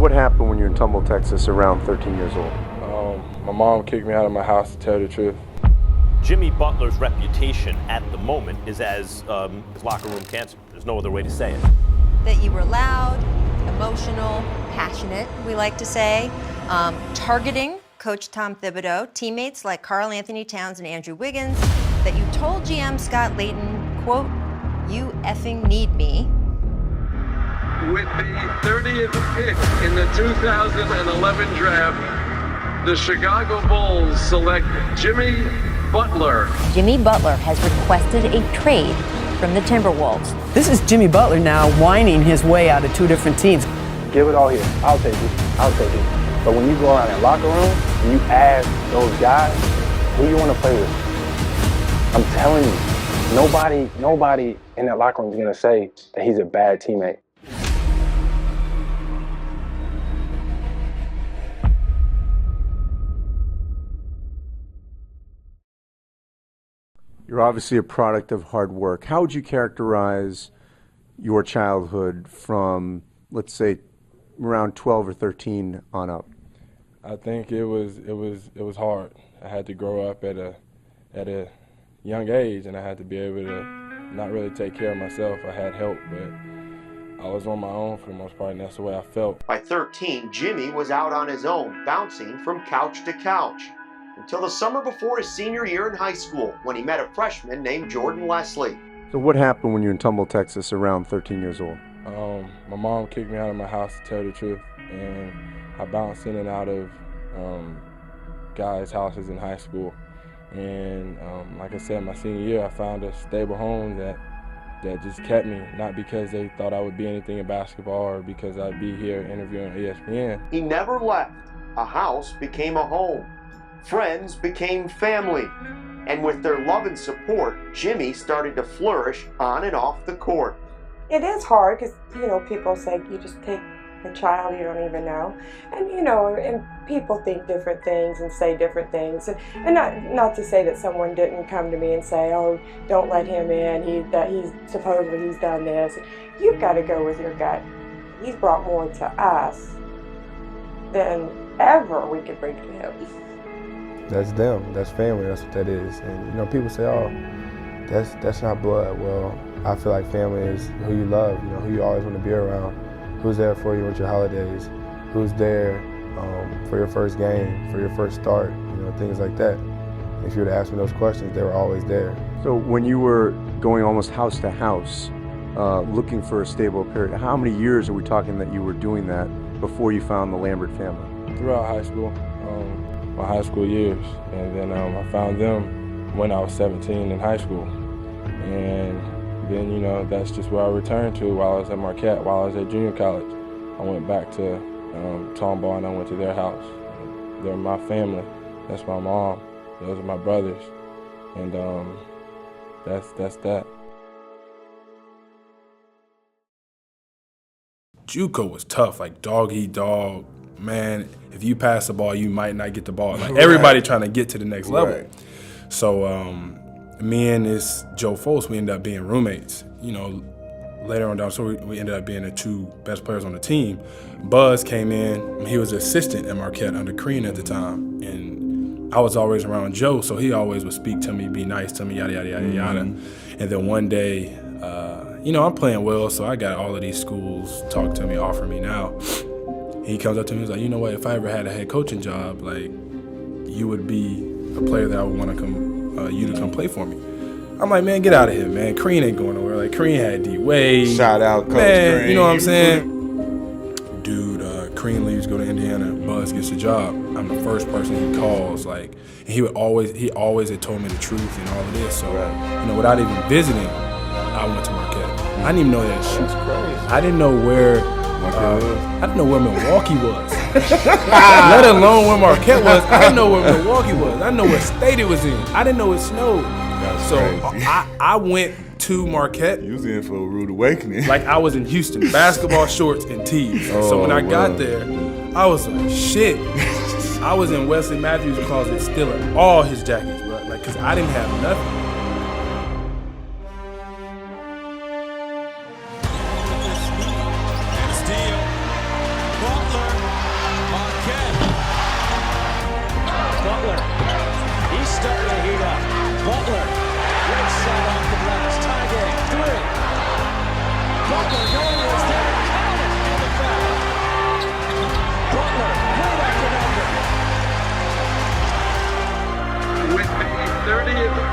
what happened when you were in Tumble, Texas, around 13 years old? My mom kicked me out of my house to tell the truth. Jimmy Butler's reputation at the moment is as locker room cancer. There's no other way to say it. That you were loud, emotional, passionate, we like to say, targeting Coach Tom Thibodeau, teammates like Karl Anthony Towns and Andrew Wiggins, that you told GM Scott Layton, quote, "You effing need me." With the 30th pick in the 2011 draft, the Chicago Bulls select Jimmy Butler. Jimmy Butler has requested a trade from the Timberwolves. This is Jimmy Butler now whining his way out of two different teams. Give it all here. I'll take it. I'll take it. But when you go around that locker room and you ask those guys, who you want to play with? I'm telling you, nobody in that locker room is going to say that he's a bad teammate. You're obviously a product of hard work. How would you characterize your childhood from, let's say, around 12 or 13 on up? I think it was hard. I had to grow up at a young age, and I had to be able to not really take care of myself. I had help, but I was on my own for the most part, and that's the way I felt. By 13, Jimmy was out on his own, bouncing from couch to couch, until the summer before his senior year in high school, when he met a freshman named Jordan Leslie. So what happened when you were in Tumble, Texas, around 13 years old? My mom kicked me out of my house to tell the truth, and I bounced in and out of guys' houses in high school. And like I said, my senior year, I found a stable home that just kept me, not because they thought I would be anything in basketball or because I'd be here interviewing on ESPN. He never left. A house became a home. Friends became family. And with their love and support, Jimmy started to flourish on and off the court. It is hard because, people say you just take a child you don't even know. And, and people think different things and say different things. And not to say that someone didn't come to me and say, oh, don't let him in, he's supposedly he's done this. You've got to go with your gut. He's brought more to us than ever we could bring to him. That's them. That's family. That's what that is. And people say, "Oh, that's not blood." Well, I feel like family is who you love. Who you always want to be around. Who's there for you with your holidays? Who's there for your first game, for your first start? Things like that. If you were to ask me those questions, they were always there. So when you were going almost house to house, looking for a stable period, how many years are we talking that you were doing that before you found the Lambert family? Throughout high school. My high school years, and then I found them when I was 17 in high school, and then that's just where I returned to while I was at Marquette, while I was at junior college. I went back to Tomball, and I went to their house. They're my family. That's my mom. Those are my brothers, and that's that. Juco was tough, like dog eat dog. Man, if you pass the ball, you might not get the ball. Like everybody trying to get to the next level. Right. So me and this Joe Foles, we ended up being roommates. Later on down, so we ended up being the two best players on the team. Buzz came in. He was an assistant at Marquette under Crean at the time, and I was always around Joe, so he always would speak to me, be nice to me, yada yada yada yada. And then one day, I'm playing well, so I got all of these schools talk to me, offer me now. He comes up to me, he's like, you know what, if I ever had a head coaching job, like, you would be a player that I would want to you to come play for me. I'm like, man, get out of here, man. Crean ain't going nowhere. Like, Crean had D-Wade. Shout out, Coach man, Crean. You know what I'm saying? Dude, Crean leaves, go to Indiana, Buzz gets a job. I'm the first person he calls, like, and he always had told me the truth and all of this. So, without even visiting, I went to Marquette. I didn't even know that shit. That's crazy. I didn't know where I didn't know where Milwaukee was, let alone where Marquette was. I didn't know where Milwaukee was. I didn't know what state it was in. I didn't know it snowed. That's so crazy. I went to Marquette. You was in for a rude awakening. Like I was in Houston, basketball shorts and tees. So when I got there, I was like, shit. I was in Wesley Matthews' closet stealing all his jackets, bro. Like, cause I didn't have nothing. Butler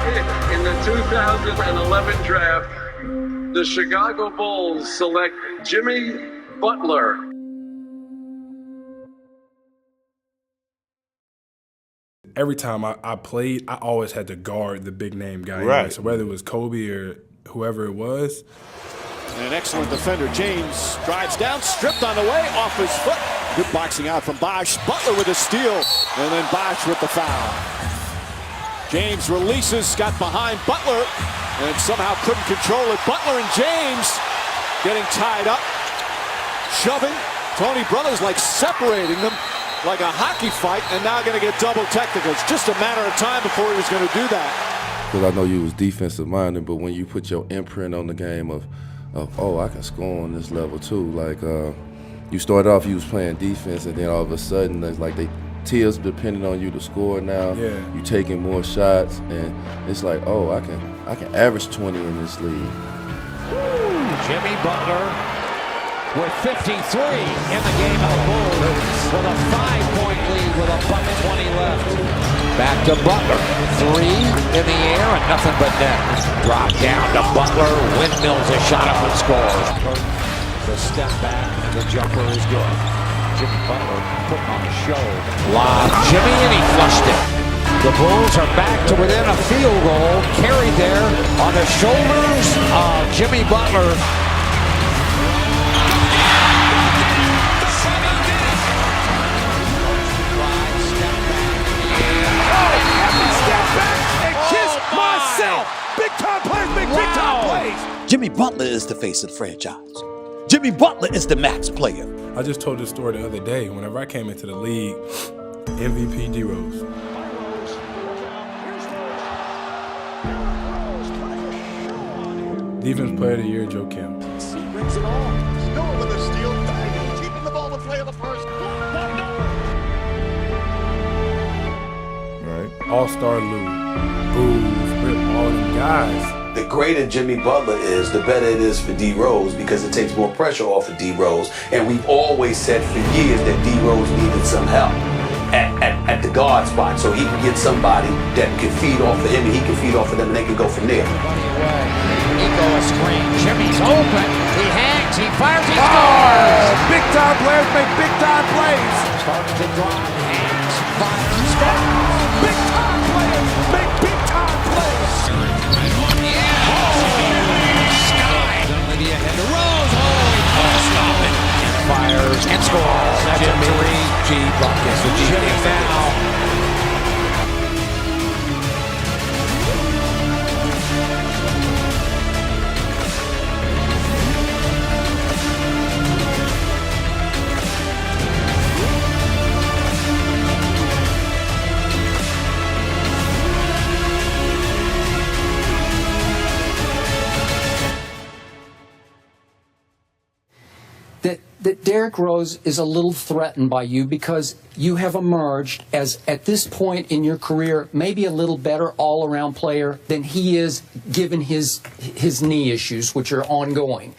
pick in the 2011 draft, the Chicago Bulls select Jimmy Butler. Every time I played, I always had to guard the big name guy. Right. Anyway. So whether it was Kobe or whoever it was. And an excellent defender, James, drives down, stripped on the way, off his foot. Good boxing out from Bosh. Butler with a steal, and then Bosh with the foul. James releases, got behind Butler, and somehow couldn't control it. Butler and James getting tied up, shoving. Tony Brothers like separating them like a hockey fight, and now going to get double technicals. Just a matter of time before he was going to do that. Because I know you was defensive minded, but when you put your imprint on the game of oh, I can score on this level too. Like you started off, you was playing defense, and then all of a sudden, it's like tears depending on you to score now. Yeah. You taking more shots, and it's like, oh, I can average 20 in this league. Jimmy Butler with 53 in the game of the Bulls with a 5-point lead with a $1:20 left. Back to Butler, 3 in the air and nothing but net. Drop down to Butler, windmills a shot up and scores. The step back and the jumper is good. Jimmy Butler putting on a show. Lob Jimmy and he flushed it. The Bulls are back to within a field goal, carried there on the shoulders of Jimmy Butler. Big-time plays make big-time plays. Jimmy Butler is the face of the franchise. Jimmy Butler is the max player. I just told this story the other day. Whenever I came into the league, MVP D Rose. Defense Player of the Year, Joe Kim. He brings it on. Still with a steal, keeping the ball to play on the first. Right. All-Star Lou, Booz, Rip, all them guys. The greater Jimmy Butler is, the better it is for D Rose because it takes more pressure off of D Rose. And we've always said for years that D Rose needed some help at the guard spot, so he can get somebody that can feed off of him and he can feed off of them and they can go from there. NickOST screen. Jimmy's open. He hangs. He fires. He scores. Big time players make big time plays. Starting to drive. Hangs. Fires. Scores. Big time players make big time plays. Sky. Lydia head to Rose. Stop it. And fires and scores. That's a 3G bucket. So Jimmy now. That Derrick Rose is a little threatened by you because you have emerged as, at this point in your career, maybe a little better all-around player than he is given his knee issues, which are ongoing,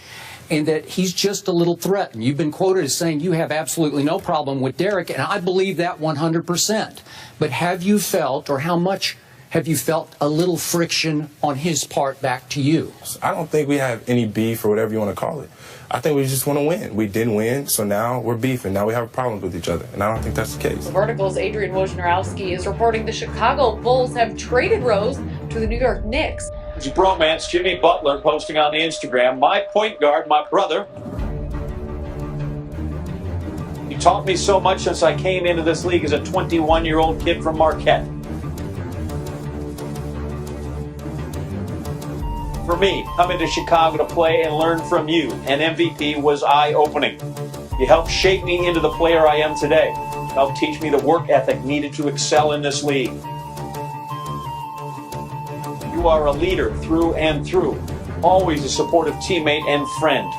and that he's just a little threatened. You've been quoted as saying you have absolutely no problem with Derrick, and I believe that 100%. But have you felt, or how much have you felt a little friction on his part back to you? I don't think we have any beef or whatever you want to call it. I think we just want to win. We didn't win, so now we're beefing. Now we have problems with each other, and I don't think that's the case. The Vertical's Adrian Wojnarowski is reporting the Chicago Bulls have traded Rose to the New York Knicks. It's a bromance. Jimmy Butler posting on the Instagram, my point guard, my brother. He taught me so much since I came into this league as a 21-year-old kid from Marquette. For me, coming to Chicago to play and learn from you, and MVP was eye-opening. You helped shape me into the player I am today. You helped teach me the work ethic needed to excel in this league. You are a leader through and through, always a supportive teammate and friend.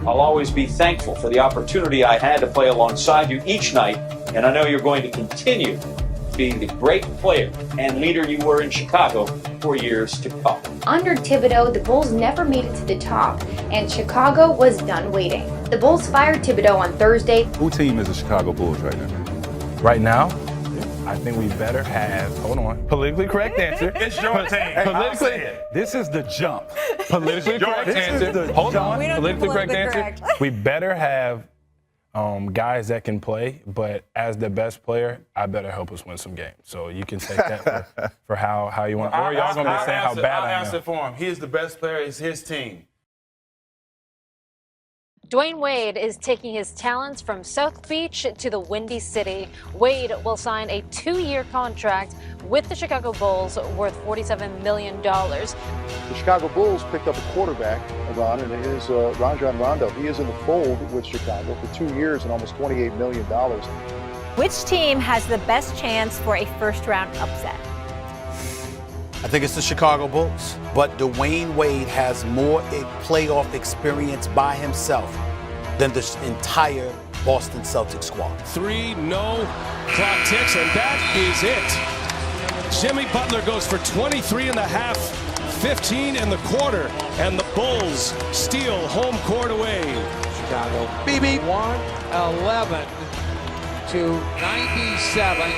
I'll always be thankful for the opportunity I had to play alongside you each night, and I know you're going to continue be the great player and leader you were in Chicago for years to come. Under Thibodeau, the Bulls never made it to the top, and Chicago was done waiting. The Bulls fired Thibodeau on Thursday. Who team is the Chicago Bulls right now? Right now, I think we better have, hold on, politically correct answer. It's your team. This is the jump. Politically correct answer. Hold on. Politically correct answer. We better have guys that can play, but as the best player, I better help us win some games. So you can take that for how you want. Or y'all going to be saying how bad I am. I'll answer for him. He is the best player. It's his team. Dwayne Wade is taking his talents from South Beach to the Windy City. Wade will sign a 2-year contract with the Chicago Bulls worth $47 million. The Chicago Bulls picked up a quarterback, Ron, and it is Rajon Rondo. He is in the fold with Chicago for 2 years and almost $28 million. Which team has the best chance for a first-round upset? I think it's the Chicago Bulls, but Dwayne Wade has more playoff experience by himself than the entire Boston Celtics squad. 3, no, clock ticks, and that is it. Jimmy Butler goes for 23 in the half, 15 in the quarter, and the Bulls steal home court away. Chicago, BB, 111 to 97.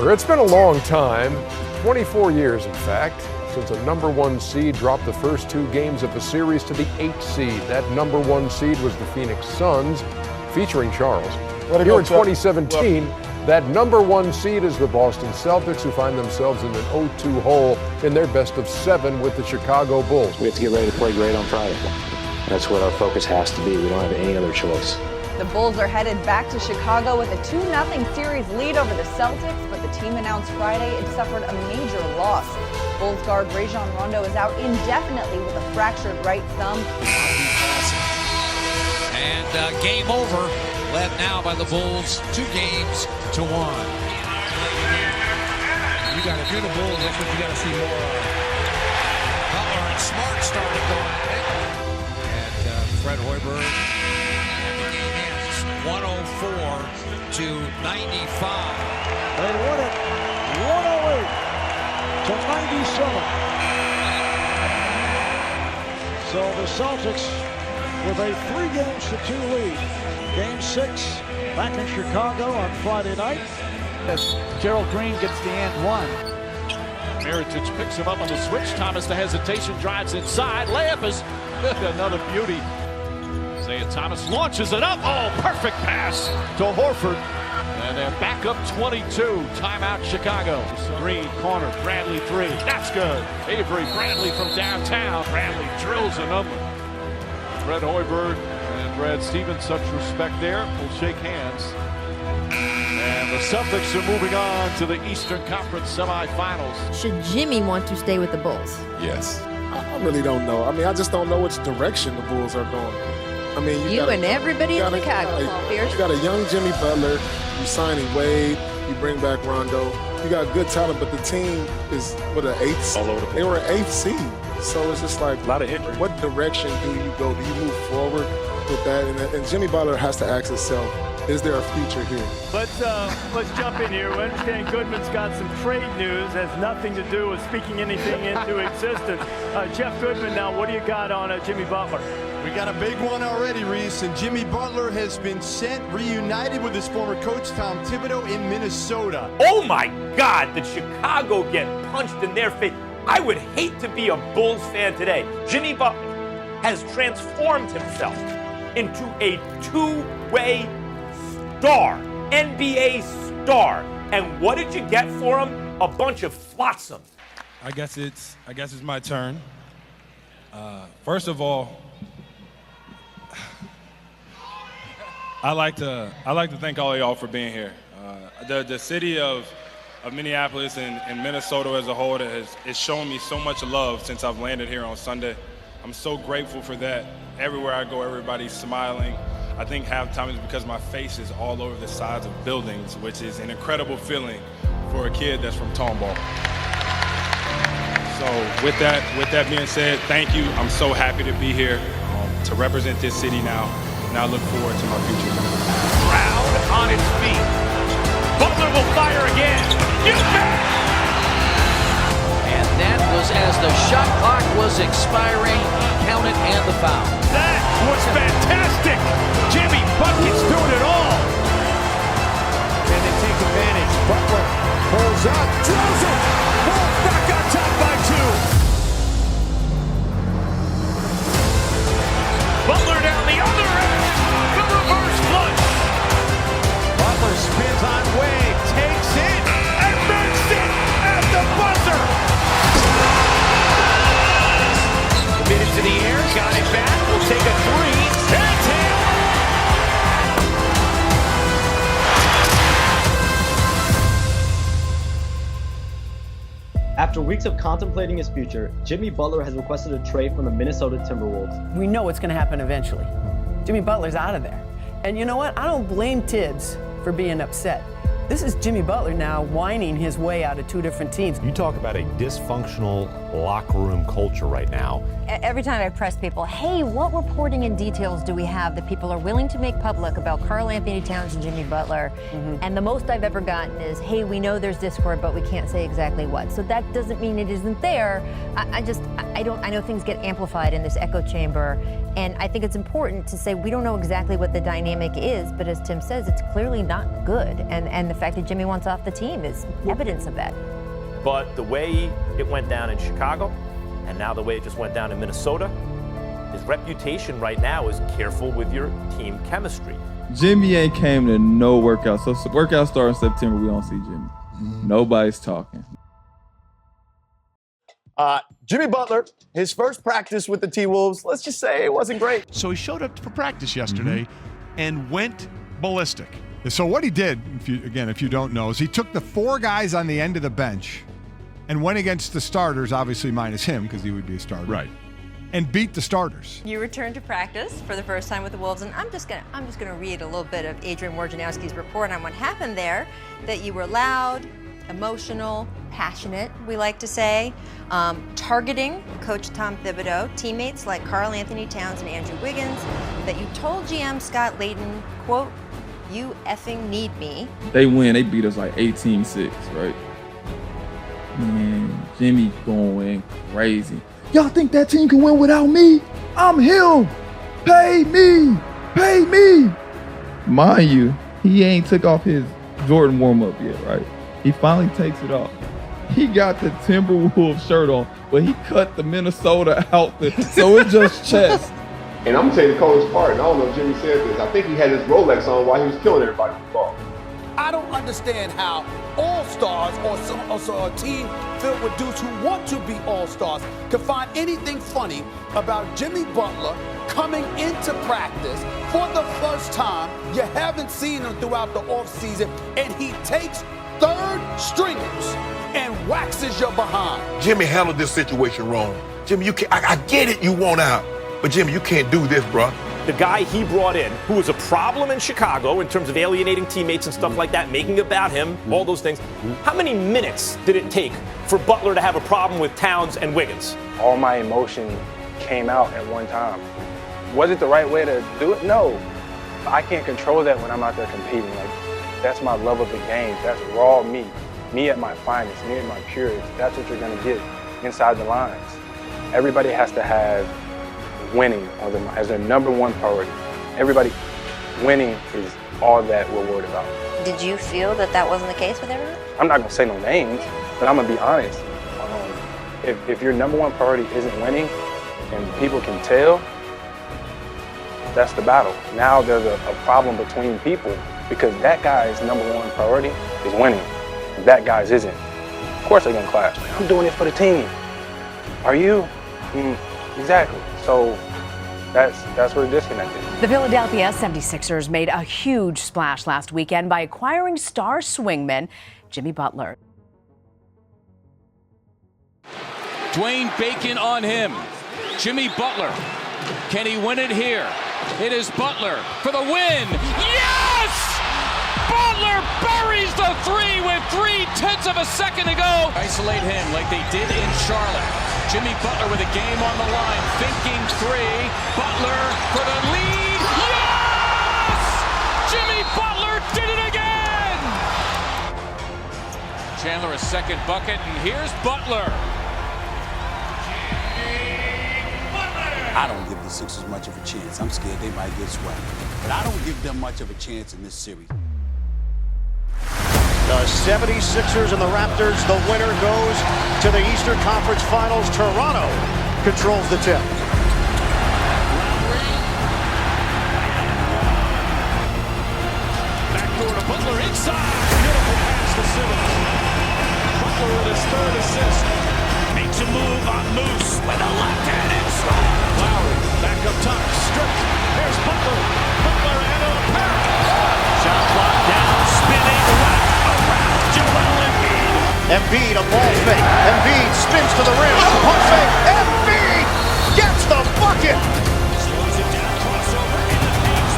It's been a long time. 24 years, in fact, since a number 1 seed dropped the first 2 games of the series to the 8th seed. That number 1 seed was the Phoenix Suns, featuring Charles. Here in 2017, that number 1 seed is the Boston Celtics, who find themselves in an 0-2 hole in their best of 7 with the Chicago Bulls. We have to get ready to play great on Friday. That's what our focus has to be. We don't have any other choice. The Bulls are headed back to Chicago with a 2-0 series lead over the Celtics, but the team announced Friday it suffered a major loss. Bulls guard Rajon Rondo is out indefinitely with a fractured right thumb. And game over, led now by the Bulls 2 games to 1. If you're the Bulls, that's what you got to see more of. Butler and Smart started going ahead. And Fred Hoiberg. 104 to 95. They won it 108 to 97. So the Celtics with a 3-2 lead. Game 6 back in Chicago on Friday night. As Gerald Green gets the and 1. Mirotic picks him up on the switch. Thomas, the hesitation, drives inside. Layup is another beauty. Isaiah Thomas launches it up. Oh, perfect pass to Horford. And they're back up 22. Timeout Chicago. Green corner. Bradley 3. That's good. Avery Bradley from downtown. Bradley drills a number. Fred Hoiberg and Brad Stevens, such respect there. We'll shake hands. And the Celtics are moving on to the Eastern Conference semifinals. Should Jimmy want to stay with the Bulls? Yes. I really don't know. I mean, I just don't know which direction the Bulls are going. I mean, you and everybody in Chicago, you got a young Jimmy Butler. You signing Wade. You bring back Rondo. You got good talent, but the team is what, an 8th seed? They were an 8th seed. So it's just like, a lot of injury. What direction do you go? Do you move forward with that? And Jimmy Butler has to ask himself, is there a future here? Let's jump in here. We understand Goodman's got some trade news. Has nothing to do with speaking anything into existence. Jeff Goodman, now what do you got on Jimmy Butler? We got a big one already, Reese, and Jimmy Butler has been reunited with his former coach, Tom Thibodeau, in Minnesota. Oh my God, did Chicago get punched in their face? I would hate to be a Bulls fan today. Jimmy Butler has transformed himself into a 2-way star, NBA star. And what did you get for him? A bunch of flotsam. I guess it's my turn. First of all, I like to thank all of y'all for being here. The city of Minneapolis and Minnesota as a whole has shown me so much love since I've landed here on Sunday. I'm so grateful for that. Everywhere I go, everybody's smiling. I think half the time it's because my face is all over the sides of buildings, which is an incredible feeling for a kid that's from Tomball. So with that being said, thank you. I'm so happy to be here to represent this city now, and I look forward to my future. Crowd on its feet. Butler will fire again. You bet! And that was as the shot clock was expiring. Count it and the foul. That was fantastic. Jimmy Bucket's doing it all. And they take advantage. Butler Pulls up, drills it. Wolves back on top by 2. Butler down the other end. The reverse flush. Butler spins on Wade, takes it, and makes it at the buzzer. Committed to the air, got it back. Will take a 3. That's it. After weeks of contemplating his future, Jimmy Butler has requested a trade from the Minnesota Timberwolves. We know it's going to happen eventually. Jimmy Butler's out of there. And you know what? I don't blame Tibbs for being upset. This is Jimmy Butler now whining his way out of 2 different teams. You talk about a dysfunctional locker room culture right now. Every time I press people, hey, what reporting and details do we have that people are willing to make public about Karl Anthony Towns and Jimmy Butler? And the most I've ever gotten is, hey, we know there's discord, but we can't say exactly what. So that doesn't mean it isn't there. I know things get amplified in this echo chamber. And I think it's important to say we don't know exactly what the dynamic is, but as Tim says, it's clearly not good. And the fact that Jimmy wants off the team is evidence of that. But the way it went down in Chicago, and now the way it just went down in Minnesota, his reputation right now is careful with your team chemistry. Jimmy ain't came to no workout. So workout start in September, we don't see Jimmy. Nobody's talking. Jimmy Butler, his first practice with the T-Wolves, let's just say it wasn't great. So he showed up for practice yesterday and went ballistic. So what he did, if you don't know, is he took the 4 guys on the end of the bench and went against the starters, obviously minus him because he would be a starter. Right. And beat the starters. You returned to practice for the first time with the Wolves, and I'm just gonna read a little bit of Adrian Wojnarowski's report on what happened there. That you were loud, emotional, passionate, we like to say, targeting Coach Tom Thibodeau, teammates like Karl Anthony Towns and Andrew Wiggins. That you told GM Scott Layton, quote, "You effing need me." They win. They beat us like 18-6, right? Man, Jimmy going crazy. Y'all think that team can win without me? I'm him. Pay me. Pay me. Mind you, he ain't took off his Jordan warm-up yet, right? He finally takes it off. He got the Timberwolves shirt on, but he cut the Minnesota outfit, so it's just chest. And I'm gonna tell you the coldest part, and I don't know if Jimmy said this, I think he had his Rolex on while he was killing everybody with the ball. I don't understand how all-stars or a team filled with dudes who want to be all-stars can find anything funny about Jimmy Butler coming into practice for the first time. You haven't seen him throughout the offseason, and he takes third stringers and waxes your behind. Jimmy handled this situation wrong. Jimmy, you can't, I get it, you want out. But Jimmy, you can't do this, bro. The guy he brought in, who was a problem in Chicago in terms of alienating teammates and stuff like that, making it about him, all those things. How many minutes did it take for Butler to have a problem with Towns and Wiggins? All my emotion came out at one time. Was it the right way to do it? No. I can't control that when I'm out there competing. Like, that's my love of the game. That's raw me. Me at my finest, me at my purest. That's what you're gonna get inside the lines. Everybody has to have winning as their number one priority. Everybody, winning is all that we're worried about. Did you feel that that wasn't the case with everyone? I'm not gonna say no names, but I'm gonna be honest. If your number one priority isn't winning, and people can tell, that's the battle. Now there's a problem between people because that guy's number one priority is winning. That guy's isn't. Of course they're gonna clash. I'm doing it for the team. Are you? Exactly. So that's where the disconnect is. The Philadelphia 76ers made a huge splash last weekend by acquiring star swingman Jimmy Butler. Dwayne Bacon on him. Jimmy Butler. Can he win it here? It is Butler for the win. Yes! Butler buries the 3 with 0.3 of a second to go. Isolate him like they did in Charlotte. Jimmy Butler with a game on the line, thinking 3. Butler for the lead. Yes! Jimmy Butler did it again! Chandler a second bucket, and here's Butler. I don't give the Sixers much of a chance. I'm scared they might get swept. But I don't give them much of a chance in this series. The 76ers and the Raptors, the winner goes to the Eastern Conference Finals. Toronto controls the tip. Backdoor to Butler inside. Beautiful pass to Simmons. Butler with his third assist. Makes a move on Moose with a left hand inside. Lowry back up top, stripped. There's Butler. Butler and a pair. Shot clock down, spinning right around Joel Embiid. Embiid, a ball fake. Embiid spins to the rim. Pump fake. Embiid gets the bucket. Slows it down, crossover in the paint.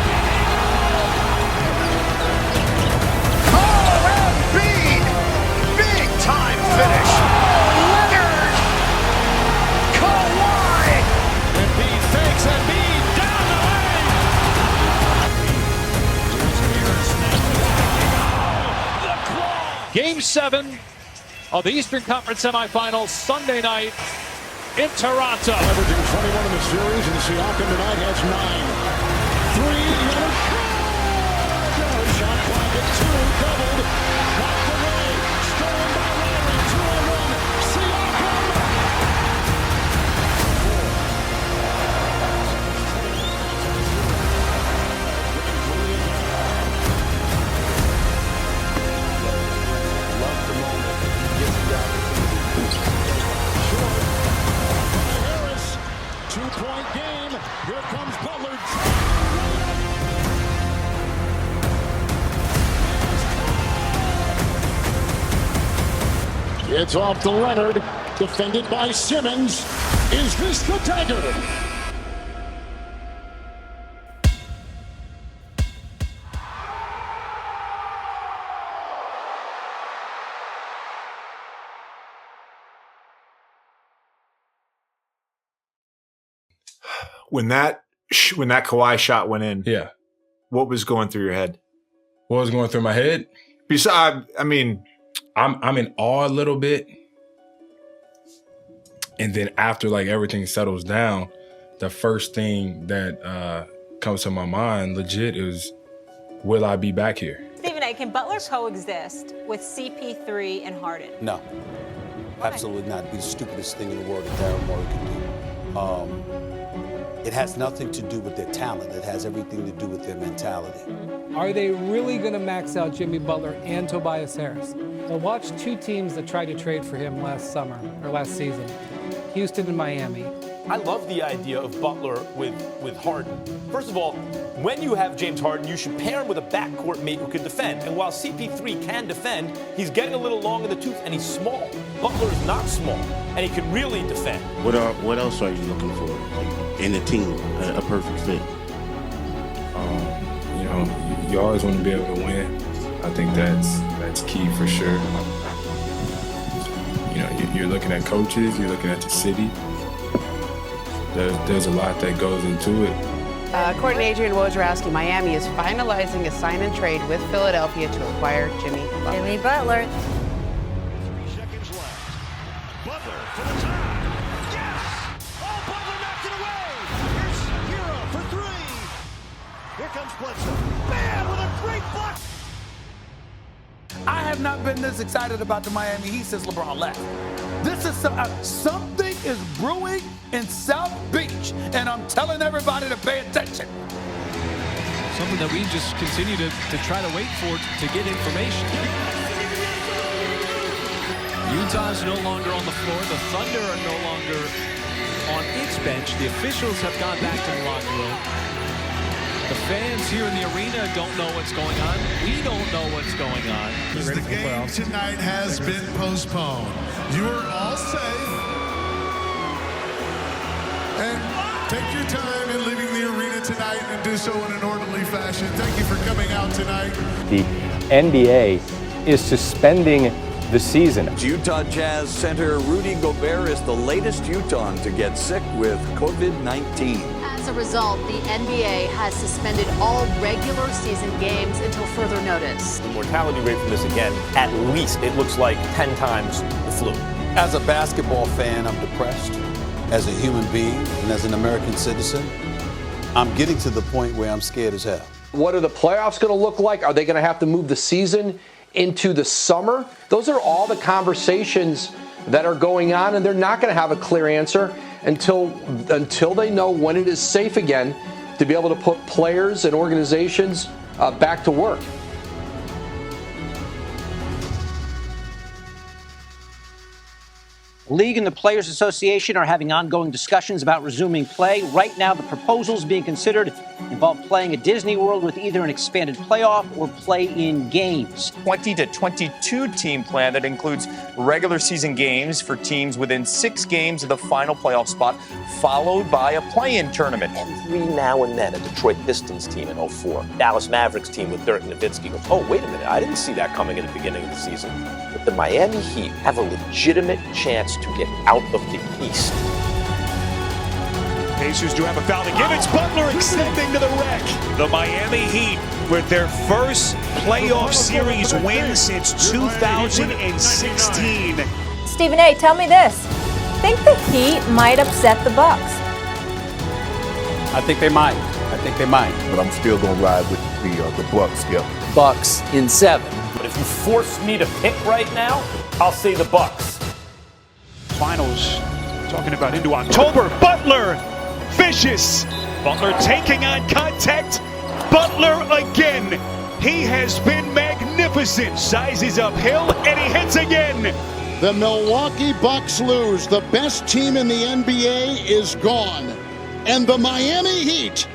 Oh, Embiid! Big time finish. Leonard. Kawhi. Embiid fakes. Embiid down the lane. The claw. Game 7 of the Eastern Conference semifinals Sunday night in Toronto. Averaging 21 in the series, and Siakam tonight has 9. 3, Leonard. Shot clock at 2, doubled. Knocked away. Stolen by Lowry. 2-on-1. Siakam. Love the moment. Gets the opportunity. Short. Harris. 2-point game. Here comes Butler. It's off to Leonard, defended by Simmons. Is this the dagger? When that Kawhi shot went in, Yeah. what was going through your head? What was going through my head? Besides, I mean, I'm in awe a little bit. And then after like everything settles down, the first thing that comes to my mind legit is, will I be back here? Stephen A., can Butler coexist with CP3 and Harden? No, absolutely not. It'd be the stupidest thing in the world that Daryl Morey could do. It has nothing to do with their talent. It has everything to do with their mentality. Are they really going to max out Jimmy Butler and Tobias Harris? Well, watch two teams that tried to trade for him last season, Houston and Miami. I love the idea of Butler with Harden. First of all, when you have James Harden, you should pair him with a backcourt mate who can defend. And while CP3 can defend, he's getting a little long in the tooth and he's small. Butler is not small, and he can really defend. What else are you looking for in the team? A perfect fit. You always want to be able to win. I think that's key for sure. You're looking at coaches, you're looking at the city. There's a lot that goes into it. According to Adrian Wojnarowski, Miami is finalizing a sign and trade with Philadelphia to acquire Jimmy Butler. Jimmy Butler. 3 seconds left. Butler for the tie. Yes! Oh, Butler knocked it away. Here's Hero for 3. Here comes Bledsoe. Bam! With a great block. I have not been this excited about the Miami Heat since LeBron left. This is something is brewing in South Beach, and I'm telling everybody to pay attention. Something that we just continue to try to wait for to get information. Utah's no longer on the floor. The Thunder are no longer on its bench. The officials have gone back to the locker room. The fans here in the arena don't know what's going on. We don't know what's going on. The game tonight has been postponed. You are all safe. And take your time in leaving the arena tonight and do so in an orderly fashion. Thank you for coming out tonight. The NBA is suspending the season. Utah Jazz center Rudy Gobert is the latest Utahn to get sick with COVID-19. As a result, the NBA has suspended all regular season games until further notice. The mortality rate from this, again, at least it looks like 10 times the flu. As a basketball fan, I'm depressed. As a human being and as an American citizen, I'm getting to the point where I'm scared as hell. What are the playoffs going to look like? Are they going to have to move the season into the summer? Those are all the conversations that are going on, and they're not going to have a clear answer until they know when it is safe again to be able to put players and organizations back to work. The League and the Players Association are having ongoing discussions about resuming play. Right now, the proposals being considered involve playing at Disney World with either an expanded playoff or play-in games. 20 to 22 team plan that includes regular season games for teams within 6 games of the final playoff spot, followed by a play-in tournament. Every now and then, a Detroit Pistons team in 04, Dallas Mavericks team with Dirk Nowitzki goes, oh, wait a minute, I didn't see that coming at the beginning of the season. But the Miami Heat have a legitimate chance to get out of the East. Pacers do have a foul to give. It's Butler extending to the wreck. The Miami Heat with their first playoff series win since 2016. Stephen A., tell me this. Think the Heat might upset the Bucks? I think they might. But I'm still going to ride with the Bucks, Skip. Bucks in 7. But if you force me to pick right now, I'll say the Bucks. Finals talking about into October. Butler, vicious. Butler taking on contact. Butler again. He has been magnificent. Sizes uphill and he hits again. The Milwaukee Bucks lose. The best team in the NBA is gone. And the Miami Heat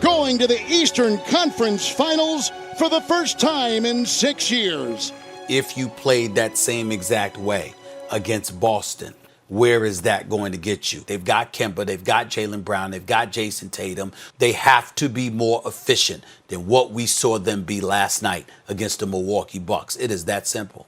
going to the Eastern Conference Finals for the first time in 6 years. If you played that same exact way against Boston, where is that going to get you? They've got Kemba, they've got Jaylen Brown, they've got Jason Tatum. They have to be more efficient than what we saw them be last night against the Milwaukee Bucks. It is that simple.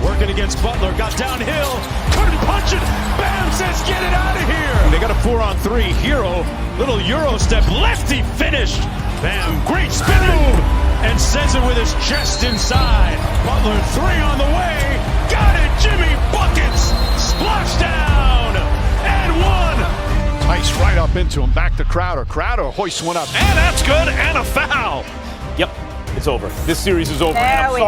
Working against Butler, got downhill, couldn't punch it. Bam says, get it out of here. And they got a 4-on-3. Hero, little Euro step, lefty finished. Bam, great spin move, and sends it with his chest inside. Butler 3 on the way, got it. Jimmy buckets, splash down, and 1. Ice right up into him, back to Crowder. Crowder hoists one up, and that's good, and a foul. Yep, it's over. This series is over. And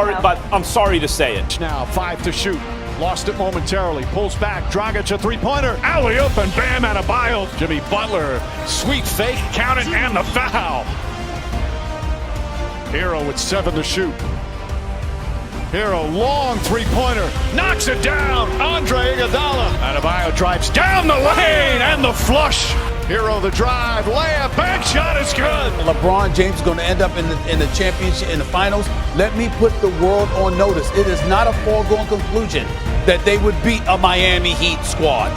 I'm sorry to say it. Now 5 to shoot. Lost it momentarily. Pulls back. Dragic a three-pointer. Alley-oop and Bam Adebayo. Jimmy Butler. Sweet fake. Count it and the foul. Hero with 7 to shoot. Hero long three-pointer. Knocks it down. Andre Iguodala. Adebayo drives down the lane and the flush. Hero the drive. Layup. Back shot is good. LeBron James is going to end up in the championship, in the finals. Let me put the world on notice. It is not a foregone conclusion that they would beat a Miami Heat squad.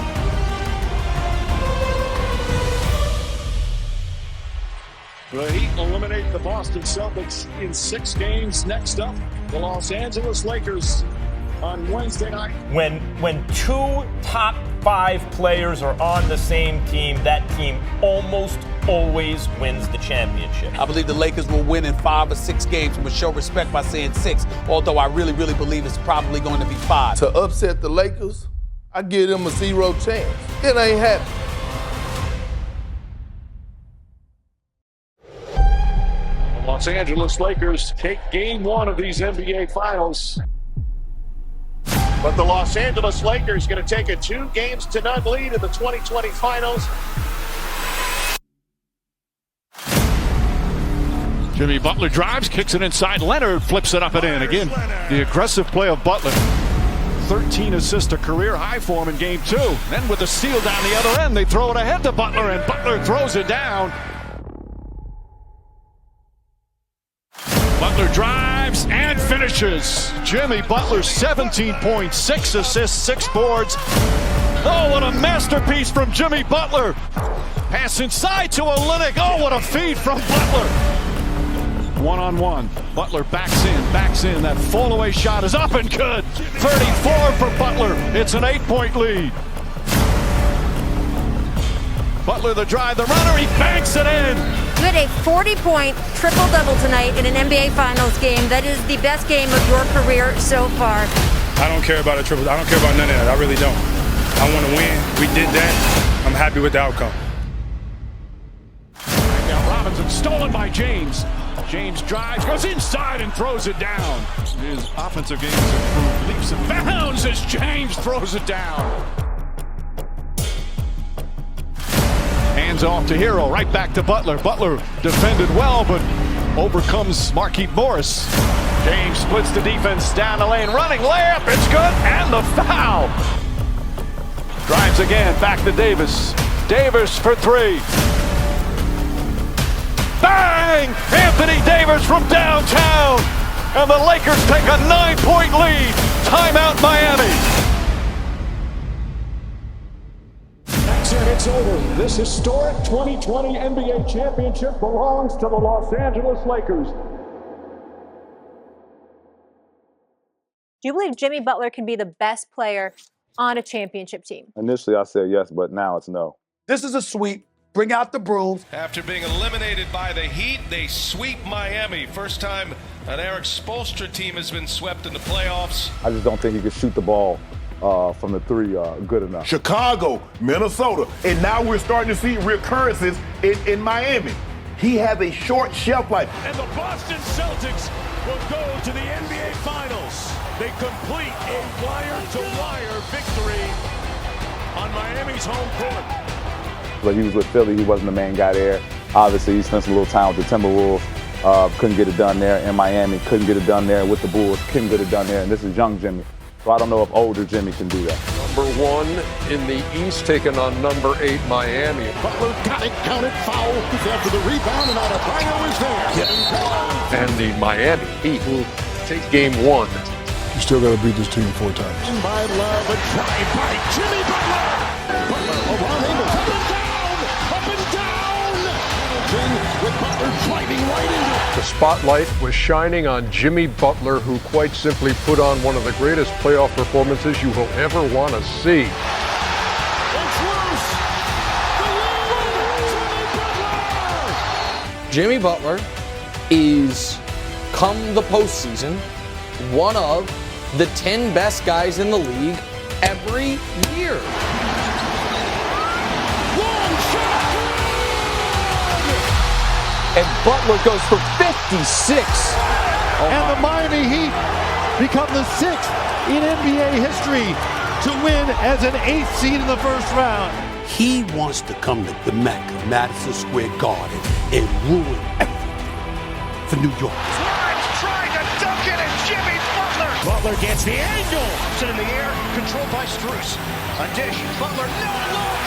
The Heat eliminate the Boston Celtics in 6 games. Next up, the Los Angeles Lakers on Wednesday night. When 2 top 5 players are on the same team, that team almost always wins the championship. I believe the Lakers will win in 5 or 6 games. I'm going to show respect by saying 6, although I really, really believe it's probably going to be 5. To upset the Lakers, I give them a 0 chance. It ain't happening. The Los Angeles Lakers take game 1 of these NBA Finals. But the Los Angeles Lakers going to take a 2-0 lead in the 2020 Finals. Jimmy Butler drives, kicks it inside. Leonard flips it up and in. Again, the aggressive play of Butler. 13 assists, a career high for him in game 2. Then with the steal down the other end, they throw it ahead to Butler, and Butler throws it down. Butler drives and finishes. Jimmy Butler, 17 points, 6 assists, 6 boards. Oh, what a masterpiece from Jimmy Butler. Pass inside to Olynyk. Oh, what a feed from Butler. 1-on-1. Butler backs in. That fall-away shot is up and good. 34 for Butler. It's an 8-point lead. Butler the drive, the runner, he banks it in. You had a 40-point triple-double tonight in an NBA Finals game. That is the best game of your career so far. I don't care about a triple. I don't care about none of that. I really don't. I want to win. We did that. I'm happy with the outcome. Now Robinson It's stolen by James. James drives, goes inside and throws it down. His offensive game has improved leaps and bounds as James throws it down. Hands off to Hero, right back to Butler. Butler defended well, but overcomes Marquise Morris. James splits the defense down the lane, running layup, it's good, and the foul. Drives again, back to Davis. Davis for three. Bang! Anthony Davis from downtown, and the Lakers take a 9-point lead. Timeout Miami. And it's over. This historic 2020 NBA championship belongs to the Los Angeles Lakers. Do you believe Jimmy Butler can be the best player on a championship team? Initially, I said yes, but now it's no. This is a sweep. Bring out the brooms. After being eliminated by the Heat, they sweep Miami. First time an Eric Spoelstra team has been swept in the playoffs. I just don't think he can shoot the ball from the three good enough. Chicago, Minnesota, and now we're starting to see recurrences in Miami. He has a short shelf life. And the Boston Celtics will go to the NBA Finals. They complete a wire-to-wire victory on Miami's home court. But he was with Philly, he wasn't the main guy there. Obviously, he spent a little time with the Timberwolves, couldn't get it done there. In Miami, couldn't get it done there. With the Bulls, couldn't get it done there. And this is young Jimmy. So I don't know if older Jimmy can do that. Number 1 in the East taking on number 8 Miami. Butler got it, counted foul after the rebound, and Adebayo is there. And the Miami Heat will take game 1. You still got to beat this team 4 times. By Love, a drive by Jimmy Butler. Butler around angles, up and down. With Butler driving right into it. The spotlight was shining on Jimmy Butler, who quite simply put on one of the greatest playoff performances you will ever want to see. Jimmy Butler is, come the postseason, one of the 10 best guys in the league every year. And Butler goes for 56. And the Miami Heat become the 6th in NBA history to win as an 8th seed in the first round. He wants to come to the Mecca, Madison Square Garden, and ruin everything for New York. Trying to dunk it, and Jimmy Butler. Butler gets the angle. It's in the air, controlled by Strus. A dish, Butler, no look.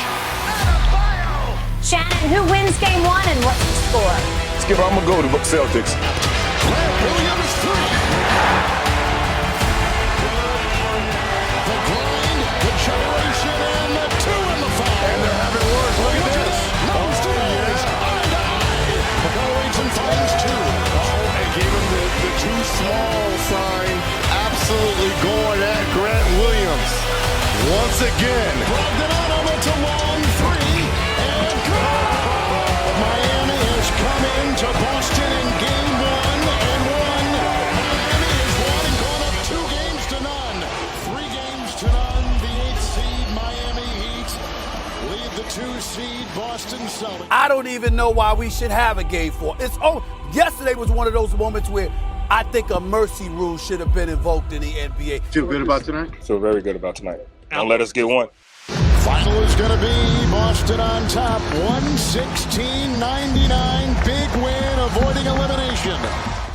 Adebayo. Shannon, who wins game 1 and what's the score? Skip, I'm going to go to Celtics. Williams 3. The grind, the generation, and the 2 in the foul. And they're having worse. Look at this. Goes and finds 2. And gave him the too small sign. Absolutely going at Grant Williams. Once again. Brogdon on it's a long 3. And good. Miami has come into Boston in game 1 and won. Miami has won and gone up 2 games to none. 3 games to none. The 8th seed Miami Heat lead the 2 seed Boston Celtics. I don't even know why we should have a game 4. Yesterday was one of those moments where I think a mercy rule should have been invoked in the NBA. Feel good about tonight? Feel very good about tonight. Don't let us get one. Final is going to be Boston on top, 116-99. Big win, avoiding elimination.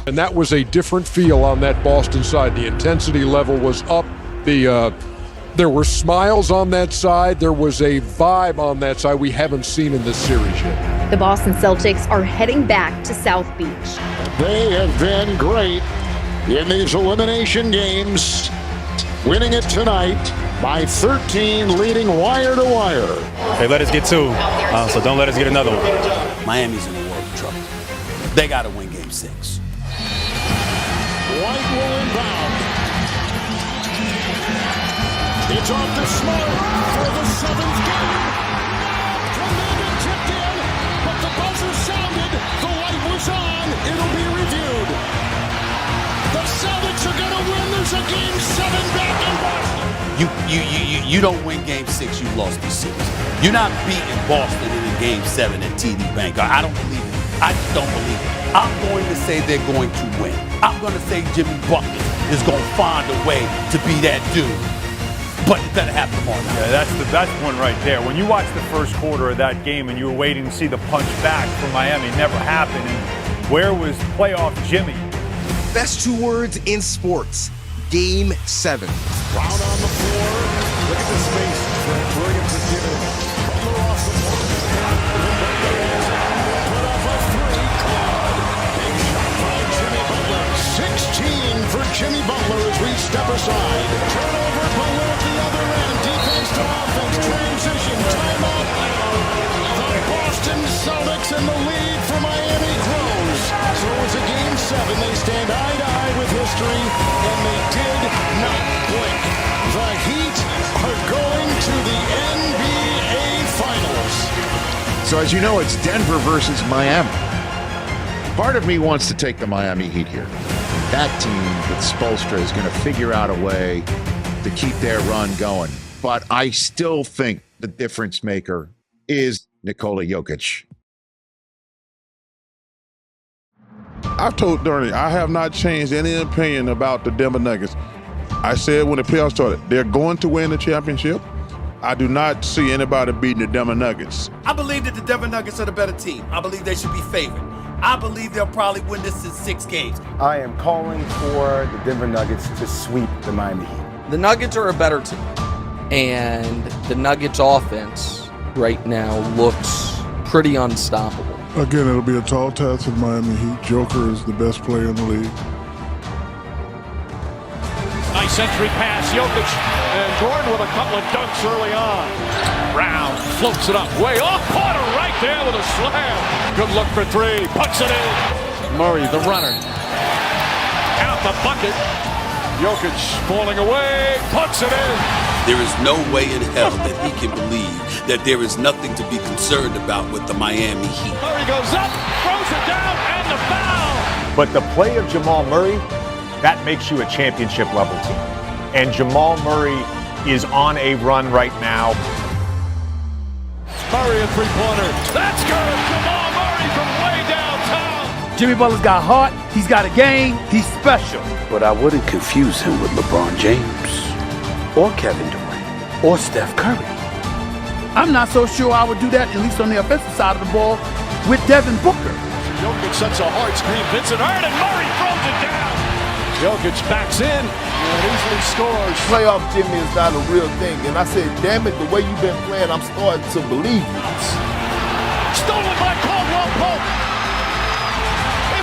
And that was a different feel on that Boston side. The intensity level was up. There were smiles on that side. There was a vibe on that side we haven't seen in this series yet. The Boston Celtics are heading back to South Beach. They have been great in these elimination games, winning it tonight by 13, leading wire to wire. They let us get 2, so don't let us get another one. Miami's in the world of trouble. They got to win game 6. White will inbound. It's off to Smart for the 7th game. Commanded tipped in, but the buzzer sounded. The light was on. It'll be reviewed. The Celtics are going to win. There's a game 7 back in Boston. You don't win game 6, you lost the series. You're not beating Boston in a game 7 at TD Bank. I don't believe in I just don't believe it. I'm going to say they're going to win. I'm going to say Jimmy Butler is going to find a way to be that dude. But it better happen tomorrow night. Yeah, that's the best one right there. When you watch the first quarter of that game and you were waiting to see the punch back from Miami, it never happened. And where was playoff Jimmy? Best 2 words in sports. Game 7. Brown on the floor. Look at the space. Grant Williams is giving Butler off the block. Put up a 3. Claude. Big shot by Jimmy Butler. 16 for Jimmy Butler as we step aside. Turnover, Butler at the other end. Defense to offense. Transition. Timeout. The Boston Celtics in the lead for Miami grows. So it's a game 7. They stand eye to eye with history, and they did not blink. The Heat are going to the NBA Finals. So as you know, it's Denver versus Miami. Part of me wants to take the Miami Heat here. That team with Spoelstra is going to figure out a way to keep their run going. But I still think the difference maker is Nikola Jokic. I've told Dirty, I have not changed any opinion about the Denver Nuggets. I said when the playoffs started, they're going to win the championship. I do not see anybody beating the Denver Nuggets. I believe that the Denver Nuggets are the better team. I believe they should be favored. I believe they'll probably win this in 6 games. I am calling for the Denver Nuggets to sweep the Miami Heat. The Nuggets are a better team. And the Nuggets offense right now looks pretty unstoppable. Again, it'll be a tall task for the Miami Heat. Joker is the best player in the league. Nice entry pass, Jokic, and Gordon with a couple of dunks early on. Brown floats it up, way off, Porter right there with a slam. Good look for 3, puts it in. Murray, the runner, out the bucket. Jokic falling away, puts it in. There is no way in hell that he can believe that there is nothing to be concerned about with the Miami Heat. Murray goes up, throws it down, and the foul. But the play of Jamal Murray, that makes you a championship level team. And Jamal Murray is on a run right now. Murray a 3-pointer. That's good. Jamal Murray from way downtown. Jimmy Butler's got heart. He's got a game. He's special. But I wouldn't confuse him with LeBron James or Kevin Durant or Steph Curry. I'm not so sure I would do that, at least on the offensive side of the ball, with Devin Booker. Jokic sets a hard screen. Vincent Hurd, and Murray throws it down. Jokic backs in and easily scores. Playoff Jimmy is not a real thing. And I said, damn it, the way you've been playing, I'm starting to believe it. Stolen by Caldwell Pope.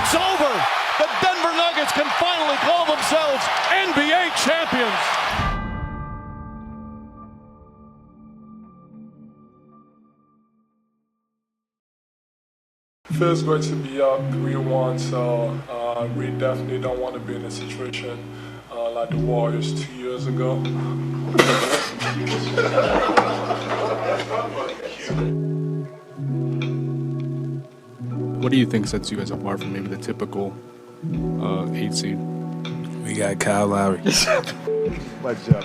It's over. The Denver Nuggets can finally call themselves NBA champions. Feels great to be up 3-1, so we definitely don't want to be in a situation like the Warriors 2 years ago. What do you think sets you guys apart from maybe the typical 8 seed? We got Kyle Lowry. Much up.